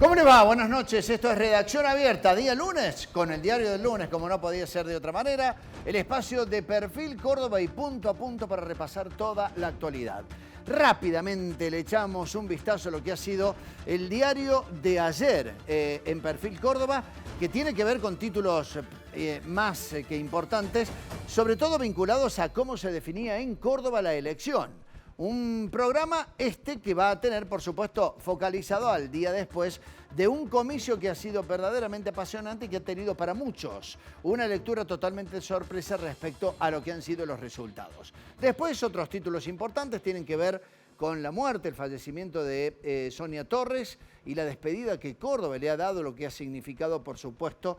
¿Cómo le va? Buenas noches. Esto es Redacción Abierta, día lunes, con el diario del lunes, como no podía ser de otra manera, el espacio de Perfil Córdoba y punto a punto para repasar toda la actualidad. Rápidamente le echamos un vistazo a lo que ha sido el diario de ayer en Perfil Córdoba, que tiene que ver con títulos más que importantes, sobre todo vinculados a cómo se definía en Córdoba la elección. Un programa que va a tener, por supuesto, focalizado al día después de un comicio que ha sido verdaderamente apasionante y que ha tenido para muchos una lectura totalmente de sorpresa respecto a lo que han sido los resultados. Después, otros títulos importantes tienen que ver con la muerte, el fallecimiento de Sonia Torres y la despedida que Córdoba le ha dado, lo que ha significado, por supuesto,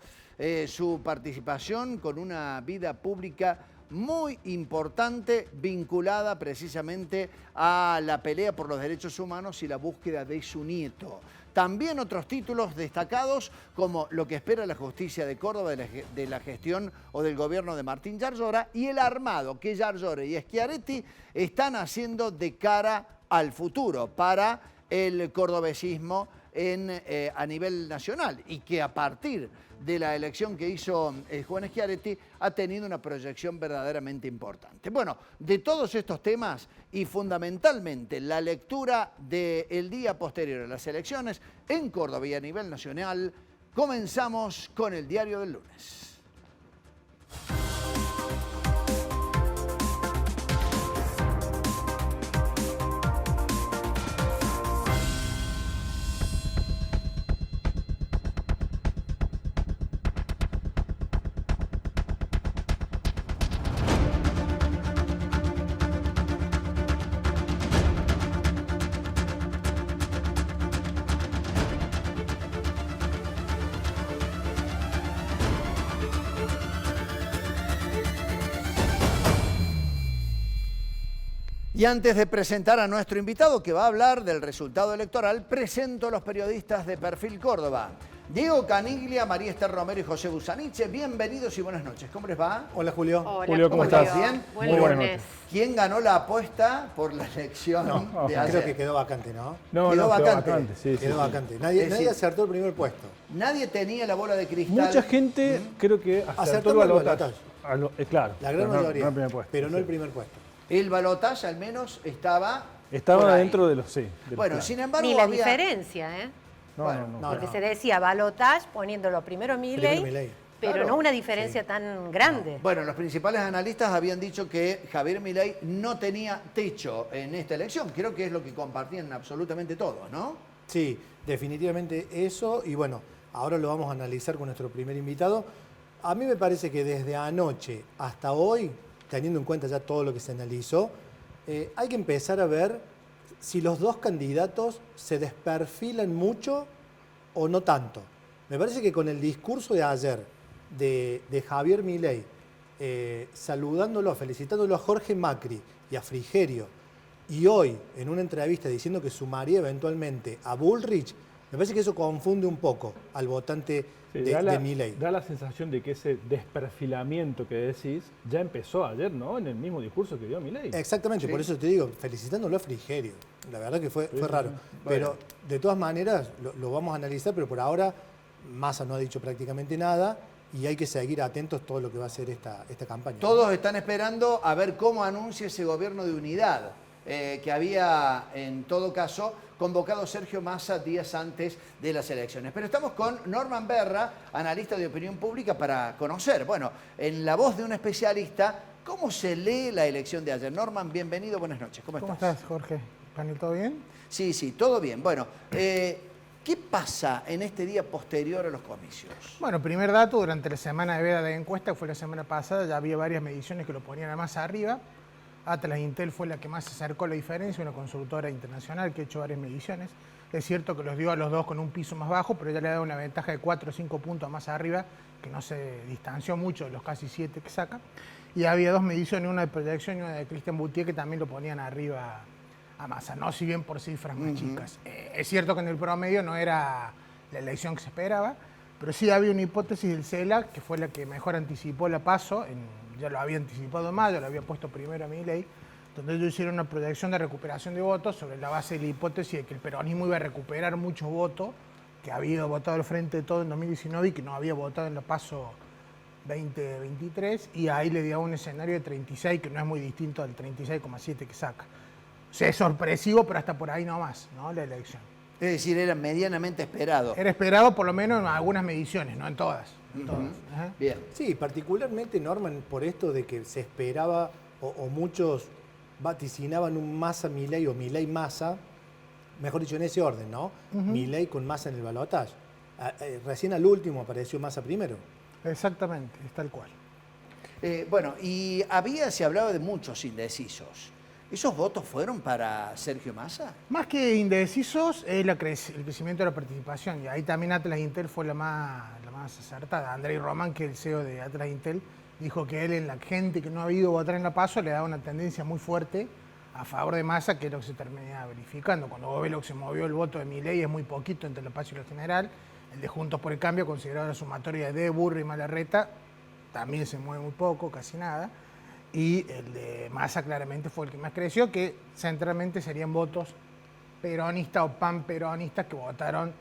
su participación con una vida pública muy importante, vinculada precisamente a la pelea por los derechos humanos y la búsqueda de su nieto. También otros títulos destacados, como lo que espera la justicia de Córdoba de la gestión o del gobierno de Martín Yarlora y el armado que Yarlora y Schiaretti están haciendo de cara al futuro para el cordobesismo a nivel nacional, y que a partir de la elección que hizo Juan Schiaretti ha tenido una proyección verdaderamente importante. Bueno, de todos estos temas y fundamentalmente la lectura del día posterior a las elecciones en Córdoba y a nivel nacional, comenzamos con el diario del lunes. Y antes de presentar a nuestro invitado que va a hablar del resultado electoral, presento a los periodistas de Perfil Córdoba. Diego Caniglia, María Esther Romero y José Busaniche, bienvenidos y buenas noches. ¿Cómo les va? Hola, Julio. Hola, Julio, ¿cómo estás? ¿Bien? Muy buenas noches. ¿Quién ganó la apuesta por la elección de ayer? Creo que quedó vacante, ¿no? Quedó vacante. Sí, quedó vacante. Nadie acertó el primer puesto. Nadie tenía la bola de cristal. Mucha gente creo que acertó el balotaje. Claro. La gran mayoría, pero no el sí. primer puesto. El balotaje al menos estaba dentro de los bueno, planes. sin embargo Ni la había... diferencia, ¿eh? No. Porque se decía balotaje poniéndolo primero Milei, pero Claro. no una diferencia tan grande. Bueno, los principales analistas habían dicho que Javier Milei no tenía techo en esta elección. Creo que es lo que compartían absolutamente todos, ¿no? Sí, definitivamente eso. Y bueno, ahora lo vamos a analizar con nuestro primer invitado. A mí me parece que desde anoche hasta hoy, teniendo en cuenta ya todo lo que se analizó, hay que empezar a ver si los dos candidatos se desperfilan mucho o no tanto. Me parece que con el discurso de ayer de Javier Milei, saludándolo, felicitándolo a Jorge Macri y a Frigerio, y hoy en una entrevista diciendo que sumaría eventualmente a Bullrich, me parece que eso confunde un poco al votante de Milei. Da la sensación de que ese desperfilamiento que decís ya empezó ayer, ¿no? En el mismo discurso que dio Milei. Exactamente, Sí. por eso te digo, felicitándolo a Frigerio. La verdad que fue raro. Bueno. Pero de todas maneras lo vamos a analizar, pero por ahora Massa no ha dicho prácticamente nada y hay que seguir atentos a todo lo que va a ser esta campaña. Todos están esperando a ver cómo anuncia ese gobierno de unidad que había, en todo caso, convocado Sergio Massa días antes de las elecciones. Pero estamos con Norman Berra, analista de opinión pública, para conocer, bueno, en la voz de un especialista, cómo se lee la elección de ayer. Norman, bienvenido, buenas noches. ¿Cómo estás? ¿Cómo estás, Jorge? ¿Panel, todo bien? Sí, todo bien. Bueno, ¿qué pasa en este día posterior a los comicios? Bueno, primer dato, durante la semana de veda de encuesta, que fue la semana pasada, ya había varias mediciones que lo ponían a Massa arriba. Atlas Intel fue la que más se acercó a la diferencia, una consultora internacional que ha hecho varias mediciones. Es cierto que los dio a los dos con un piso más bajo, pero ya le ha dado una ventaja de 4 o 5 puntos más arriba, que no se distanció mucho de los casi 7 que saca. Y había dos mediciones, una de proyección y una de Cristian Boutier, que también lo ponían arriba a Massa, no si bien por cifras más chicas. Es cierto que en el promedio no era la elección que se esperaba, pero sí había una hipótesis del CELAC, que fue la que mejor anticipó la PASO, ya lo había anticipado en mayo, lo había puesto primero a Milei, donde ellos hicieron una proyección de recuperación de votos sobre la base de la hipótesis de que el peronismo iba a recuperar muchos votos que había votado al Frente de Todo en 2019 y que no había votado en la PASO 2023, y ahí le dio un escenario de 36, que no es muy distinto al 36,7 que saca. O sea, es sorpresivo, pero hasta por ahí nomás, ¿no? La elección. Es decir, era medianamente esperado. Era esperado por lo menos en algunas mediciones, no en todas. En todas. Ajá. Bien. Sí, particularmente, Norman, por esto de que se esperaba, o muchos vaticinaban un Massa Milei o Milei Massa, mejor dicho, en ese orden, ¿no? Milei con Massa en el balotaje. Recién al último apareció Massa primero. Exactamente, es tal cual. Bueno, y se hablaba de muchos indecisos. ¿Esos votos fueron para Sergio Massa? Más que indecisos, es el crecimiento de la participación. Y ahí también Atlas Intel fue la más acertada. Andrei Román, que es el CEO de Atlas Intel, dijo que él, en la gente que no ha ido a votar en la PASO, le daba una tendencia muy fuerte a favor de Massa, que es lo que se termina verificando. Cuando vos ves lo que se movió el voto de Milei, es muy poquito entre la PASO y la general. El de Juntos por el Cambio, considerado la sumatoria de Burri y Malarreta, también se mueve muy poco, casi nada. Y el de Massa claramente fue el que más creció, que centralmente serían votos peronistas o panperonistas que votaron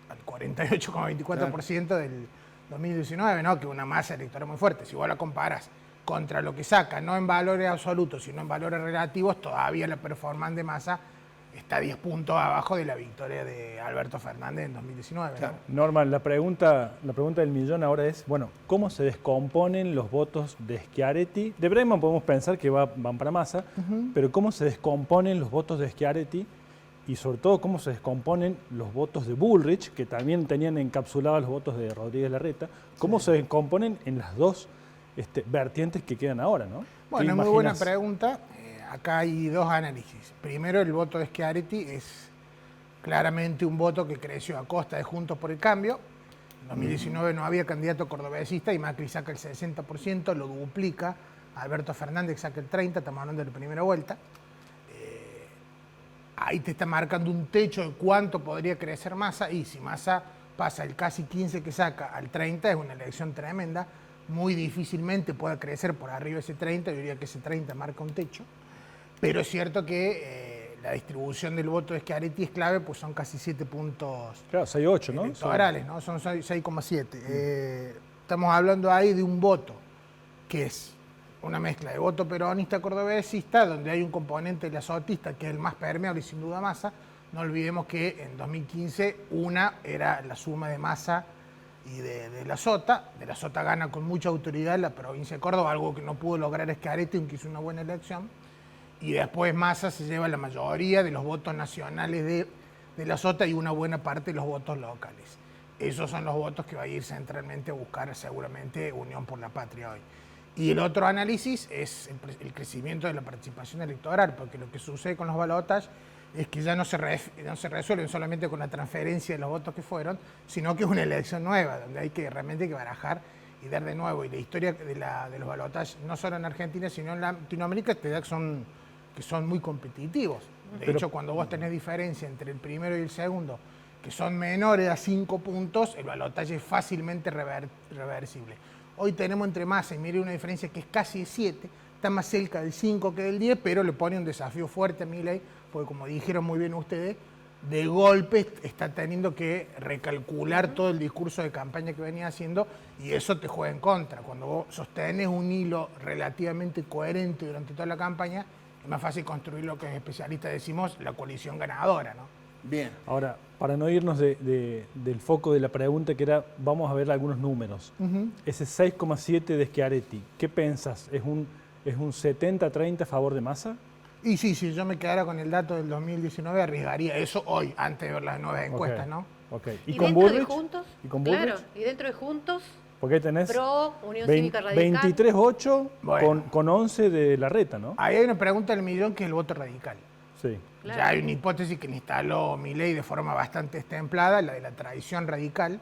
al 48,24% del 2019, ¿no? Que una masa electoral muy fuerte. Si vos la comparas contra lo que saca, no en valores absolutos, sino en valores relativos, todavía la performance de Massa está 10 puntos abajo de la victoria de Alberto Fernández en 2019. Claro. ¿no? Norman, la pregunta del millón ahora es, bueno, ¿cómo se descomponen los votos de Schiaretti? De Breitman podemos pensar que van para Massa, pero ¿cómo se descomponen los votos de Schiaretti? Y sobre todo, ¿cómo se descomponen los votos de Bullrich, que también tenían encapsulados los votos de Rodríguez Larreta? ¿Cómo se descomponen en las dos vertientes que quedan ahora, ¿no? Bueno, muy buena pregunta. Acá hay dos análisis. Primero, el voto de Schiaretti es claramente un voto que creció a costa de Juntos por el Cambio. En 2019 no había candidato cordobesista y Macri saca el 60%, lo duplica. Alberto Fernández saca el 30%, estamos hablando de la primera vuelta. Ahí te está marcando un techo de cuánto podría crecer Massa, y si Massa pasa el casi 15 que saca al 30, es una elección tremenda. Muy difícilmente pueda crecer por arriba de ese 30, yo diría que ese 30 marca un techo. Pero es cierto que la distribución del voto de Schiaretti es clave, pues son casi 7 puntos. Claro, 6,8, ¿no? Electorales, ¿no? Son 6,7. Estamos hablando ahí de un voto que es una mezcla de voto peronista cordobesista, donde hay un componente de la sotista que es el más permeable y sin duda Massa. No olvidemos que en 2015 una era la suma de Massa y de la Sota. De la Sota gana con mucha autoridad en la provincia de Córdoba, algo que no pudo lograr Schiaretti, aunque hizo una buena elección. Y después Massa se lleva la mayoría de los votos nacionales de la Sota y una buena parte de los votos locales. Esos son los votos que va a ir centralmente a buscar seguramente Unión por la Patria hoy. Y el otro análisis es el crecimiento de la participación electoral, porque lo que sucede con los balotajes es que ya no se resuelven solamente con la transferencia de los votos que fueron, sino que es una elección nueva, donde hay que realmente barajar y dar de nuevo. Y la historia de los balotajes, no solo en Argentina, sino en Latinoamérica, te da que son muy competitivos. De hecho, cuando vos tenés diferencia entre el primero y el segundo, que son menores a 5 puntos, el balotaje es fácilmente reversible. Hoy tenemos entre Massa y Milei una diferencia que es casi de 7, está más cerca del 5 que del 10, pero le pone un desafío fuerte a Milei, porque como dijeron muy bien ustedes, de golpe está teniendo que recalcular todo el discurso de campaña que venía haciendo, y eso te juega en contra. Cuando vos sostenés un hilo relativamente coherente durante toda la campaña, es más fácil construir lo que los especialistas decimos la coalición ganadora, ¿no? Bien. Ahora, para no irnos del foco de la pregunta, que era, vamos a ver algunos números. Ese 6,7 de Schiaretti, ¿qué pensás? ¿Es un 70-30 a favor de Massa? Y sí, si yo me quedara con el dato del 2019, arriesgaría eso hoy, antes de ver las nuevas encuestas, ¿no? Okay. ¿Y con dentro Bullrich? de Juntos? ¿Y con Claro, Bullrich? y dentro de Juntos, Porque ahí tenés Pro, Unión Cívica Radical. 23,8 Bueno. con 11 de Larreta, ¿no? Ahí hay una pregunta del millón que es el voto radical. Sí. Claro. Ya hay una hipótesis que le instaló Milei de forma bastante destemplada, la de la tradición radical.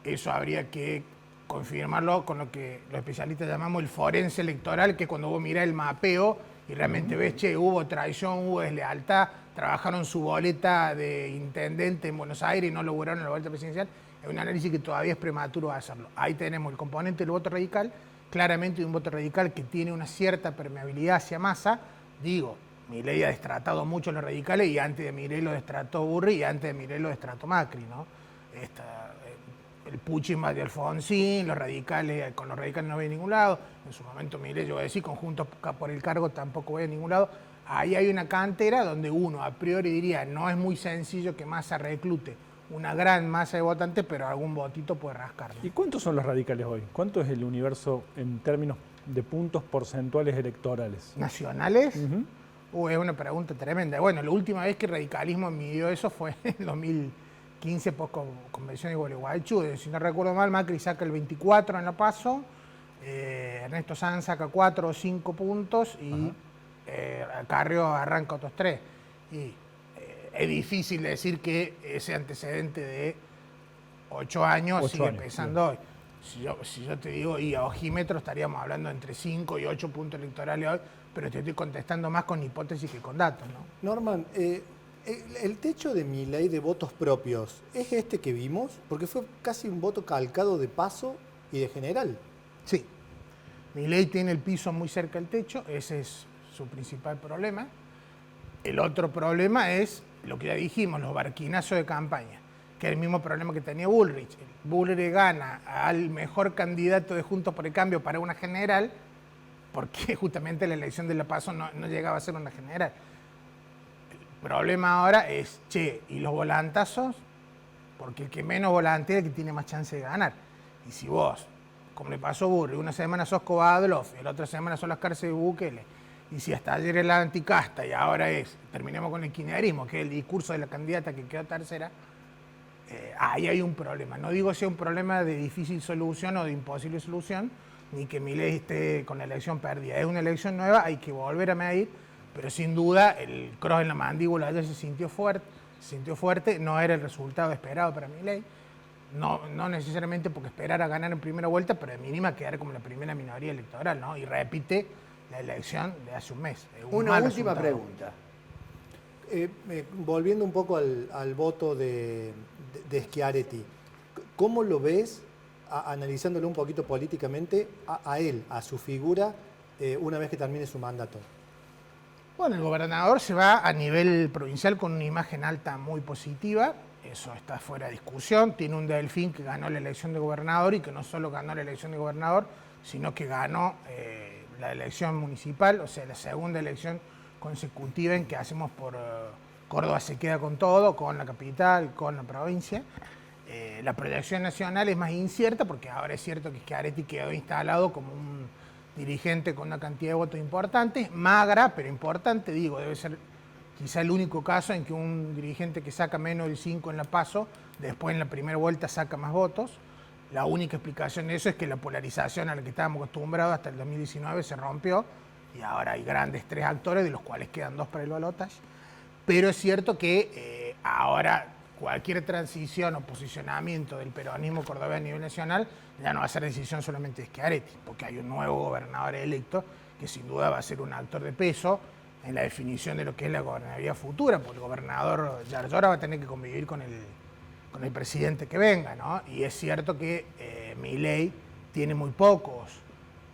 Eso habría que confirmarlo con lo que los especialistas llamamos el forense electoral, que cuando vos mirás el mapeo y realmente ves, che, hubo traición, hubo deslealtad, trabajaron su boleta de intendente en Buenos Aires y no lograron la boleta presidencial, es un análisis que todavía es prematuro hacerlo. Ahí tenemos el componente del voto radical, claramente un voto radical que tiene una cierta permeabilidad hacia Massa. Digo, Milei ha destratado mucho a los radicales, y antes de Milei lo destrató Burri y antes de Milei lo destrató Macri, ¿no? el puchismo de Alfonsín, los radicales, con los radicales no voy a ningún lado. En su momento Milei, yo voy a decir, conjuntos por el cargo tampoco voy a ningún lado. Ahí hay una cantera donde uno a priori diría, no es muy sencillo que Massa reclute una gran masa de votantes, pero algún votito puede rascar, ¿no? ¿Y cuántos son los radicales hoy? ¿Cuánto es el universo en términos de puntos porcentuales electorales? ¿Nacionales? Es una pregunta tremenda. Bueno, la última vez que el radicalismo midió eso fue en 2015, post-convención de Gualeguaychú. Si no recuerdo mal, Macri saca el 24 en la PASO, Ernesto Sanz saca 4 o 5 puntos y Carrió arranca otros 3. Y es difícil decir que ese antecedente de 8 años sigue pesando hoy. Si yo te digo, y a ojímetro estaríamos hablando entre 5 y 8 puntos electorales hoy, pero te estoy contestando más con hipótesis que con datos, ¿no? Norman, el techo de Milei de votos propios, ¿es este que vimos? Porque fue casi un voto calcado de PASO y de General. Sí. Milei tiene el piso muy cerca del techo, ese es su principal problema. El otro problema es lo que ya dijimos, los barquinazos de campaña, que es el mismo problema que tenía Bullrich. Bullrich gana al mejor candidato de Juntos por el Cambio para una general, porque justamente la elección de La Paso no llegaba a ser una general. El problema ahora es, ¿y los volantazos? Porque el que menos volantea es el que tiene más chance de ganar. Y si vos, como le pasó a Bullrich, una semana sos Kovadlov y la otra semana son las cárceles de Bukele, y si hasta ayer era la anticasta y ahora terminemos con el kirchnerismo, que es el discurso de la candidata que quedó tercera, ahí hay un problema. No digo sea un problema de difícil solución o de imposible solución, ni que Milei esté con la elección perdida. Es una elección nueva, hay que volver a medir, pero sin duda el cross en la mandíbula ayer se sintió fuerte, no era el resultado esperado para Milei, no necesariamente porque esperara ganar en primera vuelta, pero de mínima quedar como la primera minoría electoral, ¿no? Y repite la elección de hace un mes. Una última pregunta. Volviendo un poco al voto de Schiaretti, ¿cómo lo ves, analizándolo un poquito políticamente, a él, a su figura, una vez que termine su mandato? Bueno, el gobernador se va a nivel provincial con una imagen alta muy positiva, eso está fuera de discusión. Tiene un Delfín que ganó la elección de gobernador y que no solo ganó la elección de gobernador, sino que ganó la elección municipal, o sea, la segunda elección consecutiva en que hacemos por Córdoba se queda con todo, con la capital, con la provincia. La proyección nacional es más incierta porque ahora es cierto que Schiaretti quedó instalado como un dirigente con una cantidad de votos importantes, magra pero importante, debe ser quizá el único caso en que un dirigente que saca menos del 5 en la PASO, después en la primera vuelta saca más votos. La única explicación de eso es que la polarización a la que estábamos acostumbrados hasta el 2019 se rompió y ahora hay grandes 3 actores, de los cuales quedan 2 para el balotaje. Pero es cierto que ahora cualquier transición o posicionamiento del peronismo cordobés a nivel nacional ya no va a ser decisión solamente de Schiaretti, porque hay un nuevo gobernador electo que sin duda va a ser un actor de peso en la definición de lo que es la gobernabilidad futura, porque el gobernador Yarlora va a tener que convivir con el presidente que venga, ¿no? Y es cierto que Milei tiene muy pocos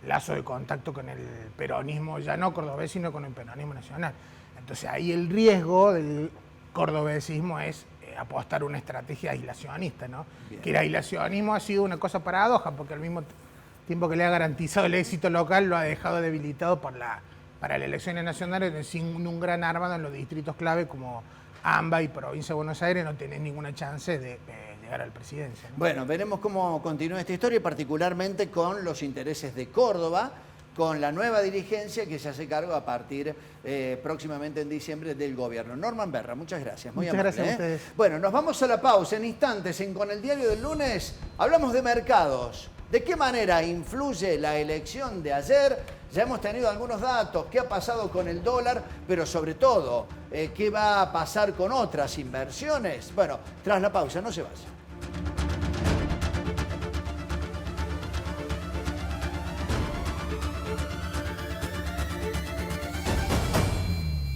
lazos de contacto con el peronismo, ya no cordobés, sino con el peronismo nacional. Entonces ahí el riesgo del cordobesismo es apostar una estrategia aislacionista, ¿no? Bien. Que el aislacionismo ha sido una cosa paradoja, porque al mismo tiempo que le ha garantizado el éxito local, lo ha dejado debilitado para las elecciones nacionales, sin un gran armado en los distritos clave como AMBA y Provincia de Buenos Aires, no tienen ninguna chance de llegar a la presidencia, ¿no? Bueno, veremos cómo continúa esta historia, particularmente con los intereses de Córdoba, con la nueva dirigencia que se hace cargo a partir próximamente en diciembre del gobierno. Norman Berra, muchas gracias. Muy amable, gracias a ustedes. Bueno, nos vamos a la pausa en instantes. Con el diario del lunes hablamos de mercados. ¿De qué manera influye la elección de ayer? Ya hemos tenido algunos datos, qué ha pasado con el dólar, pero sobre todo, qué va a pasar con otras inversiones. Bueno, tras la pausa, no se vayan.